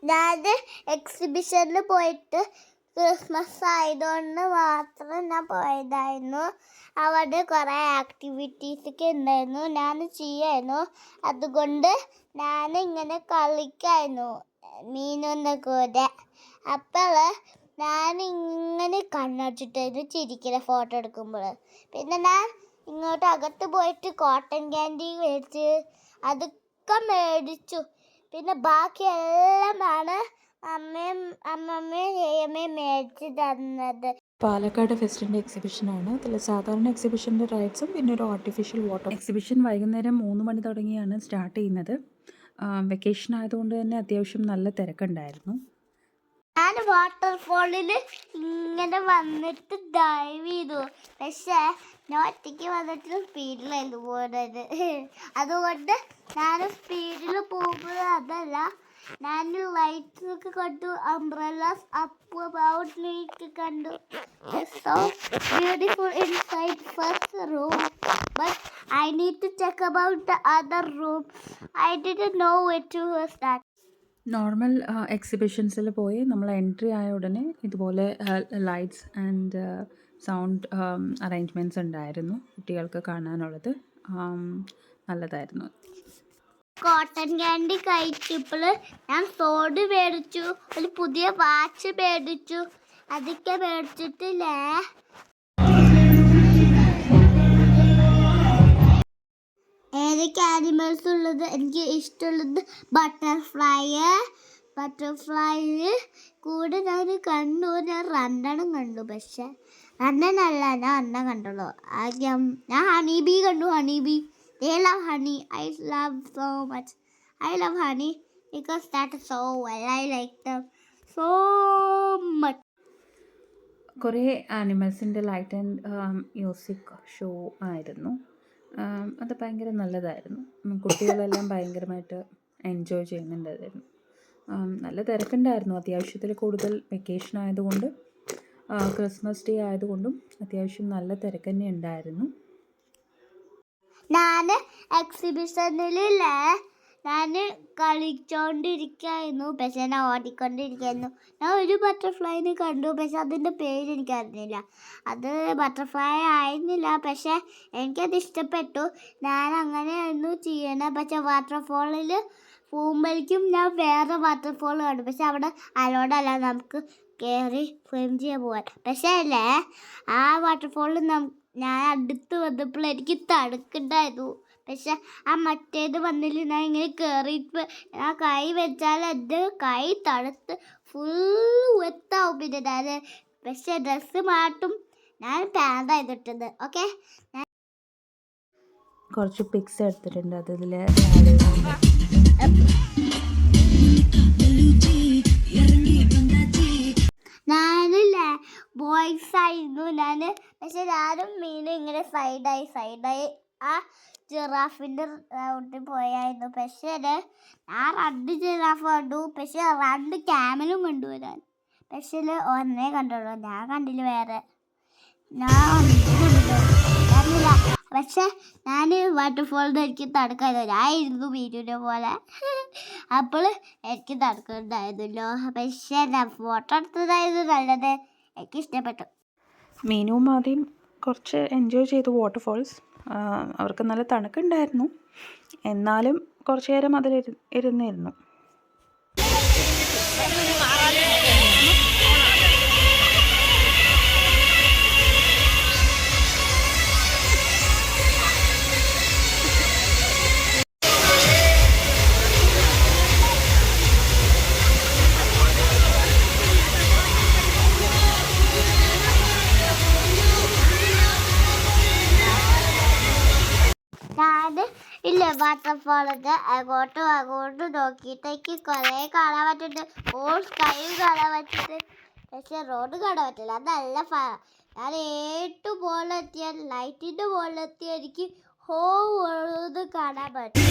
ഞാൻ എക്സിബിഷനിൽ പോയിട്ട് ക്രിസ്മസ് ആയതുകൊണ്ട് മാത്രം ഞാൻ പോയതായിരുന്നു. അവിടെ കുറേ ആക്ടിവിറ്റീസൊക്കെ ഉണ്ടായിരുന്നു, ഞാൻ ചെയ്യായിരുന്നു. അതുകൊണ്ട് ഞാൻ ഇങ്ങനെ കളിക്കായിരുന്നു മീനൊന്നും കൂടെ. അപ്പോൾ ഞാനിങ്ങനെ കണ്ണടച്ചിട്ടായിരുന്നു ചിരിക്കുന്ന ഫോട്ടോ എടുക്കുമ്പോൾ. പിന്നെ ഞാൻ ഇങ്ങോട്ട് അകത്ത് പോയിട്ട് കോട്ടൺ ക്യാൻഡി മേടിച്ച് അതൊക്കെ മേടിച്ചു. പിന്നെ ബാക്കി എല്ലാമാണ് അമ്മമ്മയും മേടിച്ച് തന്നത്. പാലക്കാട് ഫെസ്റ്റിൻ്റെ എക്സിബിഷനാണ്. അതിൽ സാധാരണ എക്സിബിഷൻ്റെ റൈഡ്സും പിന്നെ ഒരു ആർട്ടിഫിഷ്യൽ വാട്ടർ എക്സിബിഷൻ വൈകുന്നേരം 3 മണി തുടങ്ങിയാണ് സ്റ്റാർട്ട് ചെയ്യുന്നത്. വെക്കേഷൻ ആയതുകൊണ്ട് തന്നെ അത്യാവശ്യം നല്ല തിരക്കുണ്ടായിരുന്നു. ഞാൻ വാട്ടർഫോളിൽ ഇങ്ങനെ വന്നിട്ട് ഡൈവ് ചെയ്തു. പക്ഷേ ഞാൻ ഒറ്റയ്ക്ക് വന്നിട്ട് സ്പീഡിലായിരുന്നു പോകുന്നത്. അതുകൊണ്ട് ഞാൻ സ്പീഡിൽ പോകുമ്പോൾ അതല്ല, ഞാൻ ലൈറ്റ്സ് ഒക്കെ കണ്ടു, അംബ്രല്ലാസ് അപ്പ് അബൌട്ട് മീ കണ്ടു. So beautiful inside first room, but I need to check about the other room. I didn't know where to start. Normal എക്സിബിഷൻസിൽ പോയി നമ്മൾ എൻട്രി ആയ ഉടനെ ഇതുപോലെ ലൈറ്റ്സ് ആൻഡ് സൗണ്ട് അറേഞ്ച്മെൻറ്റ്സ് ഉണ്ടായിരുന്നു കുട്ടികൾക്ക് കാണാനുള്ളത്. നല്ലതായിരുന്നു. കോട്ടൺ ക്യാൻഡി കഴിച്ചപ്പോൾ ഞാൻ സോഡ് മേടിച്ചു, ഒരു പുതിയ വാച്ച് മേടിച്ചു. അതൊക്കെ മേടിച്ചിട്ടില്ലേ. ഏതൊക്കെ ആനിമൽസ് ഉള്ളത് എനിക്ക് ഇഷ്ടമുള്ളത് ബട്ടർഫ്ലൈ കൂടെ ഞാൻ കണ്ടു. ഞാൻ 2 കണ്ടു, പക്ഷെ 2 അല്ല, ഞാൻ 1 കണ്ടുള്ളൂ. ആദ്യം ഞാൻ ഹണി കണ്ടു. They love honey. I love so much. I love honey because that is so well. I like them so much. കുറേ ആനിമൽസിൻ്റെ ലൈറ്റ് ആൻഡ് മ്യൂസിക് ഷോ ആയിരുന്നു. അത് ഭയങ്കര നല്ലതായിരുന്നു. കുട്ടികളെല്ലാം ഭയങ്കരമായിട്ട് എൻജോയ് ചെയ്യുന്നുണ്ടായിരുന്നു. നല്ല തിരക്കുണ്ടായിരുന്നു. അത്യാവശ്യത്തിൽ കൂടുതൽ വെക്കേഷൻ ആയതുകൊണ്ട് ക്രിസ്മസ് ഡേ ആയതുകൊണ്ടും അത്യാവശ്യം നല്ല തിരക്ക് തന്നെ ഉണ്ടായിരുന്നു. ഞാൻ എക്സിബിഷനിലല്ലേ ഞാൻ കളിച്ചോണ്ടിരിക്കായിരുന്നു, പക്ഷെ ഞാൻ ഓടിക്കൊണ്ടിരിക്കായിരുന്നു. ഞാൻ ഒരു ബട്ടർഫ്ലൈനെ കണ്ടു, പക്ഷെ അതിൻ്റെ പേര് എനിക്കറിഞ്ഞില്ല. അത് ബട്ടർഫ്ലൈ ആയിരുന്നില്ല, പക്ഷെ എനിക്കത് ഇഷ്ടപ്പെട്ടു. ഞാൻ അങ്ങനെയായിരുന്നു ചെയ്യണത്. പക്ഷെ വാട്ടർഫോളിൽ പോകുമ്പോഴേക്കും ഞാൻ വേറെ വാട്ടർഫോൾ കണ്ടു, പക്ഷെ അവിടെ അലോഡല്ല നമുക്ക് കയറി സ്വിം ചെയ്യാൻ പോകാൻ. പക്ഷേ അല്ലേ ആ വാട്ടർഫോളിൽ ഞാൻ അടുത്ത് വന്നപ്പോൾ എനിക്ക് തണുക്കുണ്ടായിരുന്നു. പക്ഷെ ആ മറ്റേത് വന്നില്ല. ഞാൻ ഇങ്ങനെ കയറിയിട്ട് ഞാൻ കൈ വെച്ചാൽ എൻ്റെ കൈ തണുത്ത് ഫുൾ വെത്താവും. പിന്നെ ഞാൻ പക്ഷെ ഡ്രസ്സ് മാറ്റും. ഞാൻ പാൻ്റായിട്ടിട്ടത്. ഓക്കെ, കുറച്ച് പിക്സ് എടുത്തിട്ടുണ്ട്. അതിൽ ഞാനില്ലേ ബോയ്സ് ആയിരുന്നു ഞാൻ. പക്ഷെ ഞാനും മീനും ഇങ്ങനെ സൈഡായി ആ ജിറാഫിൻ്റെ റൗണ്ടിൽ പോയായിരുന്നു. പക്ഷേ ഞാൻ 2 ജിറാഫ് കണ്ടു, പക്ഷെ 2 ക്യാമലും കണ്ടു ഞാൻ. പക്ഷേ 1 കണ്ടുള്ളൂ, ഞാൻ കണ്ടില്ല വേറെ. ഞാൻ കണ്ടില്ല. പക്ഷെ ഞാൻ വാട്ടർഫോളിൽ എനിക്ക് തണുക്കായിരുന്നു. ഞാൻ ഇരുന്നു മീനുവിനെ പോലെ. അപ്പോൾ എനിക്ക് തണുക്കുന്നുണ്ടായിരുന്നല്ലോ. പക്ഷേ ഞാൻ ഫോട്ടോ എടുത്തതായിരുന്നു നല്ലത്. എനിക്ക് ഇഷ്ടപ്പെട്ടു. മീനുവും ആദ്യം കുറച്ച് എൻജോയ് ചെയ്തു വാട്ടർഫോൾസ്. അവർക്ക് നല്ല തണുക്കുണ്ടായിരുന്നു, എന്നാലും കുറച്ച് നേരം അതിൽ ഇരുന്നിരുന്നു. ഞാൻ ഇല്ല വാട്ടർഫോളൊക്കെ അങ്ങോട്ട് നോക്കിയിട്ടേക്ക് കുറേ കാണാൻ പറ്റുന്നുണ്ട്. ഓൾ സ്കൈയും കാണാൻ പറ്റുന്നുണ്ട്, പക്ഷെ റോഡ് കാണാൻ പറ്റില്ല. അതല്ല ഞാൻ ഏറ്റവും മുകളിലെത്തിയാൽ ലൈറ്റിൻ്റെ മുകളിലെത്തിയാൽ എനിക്ക് ഹോൾ കാണാൻ പറ്റും.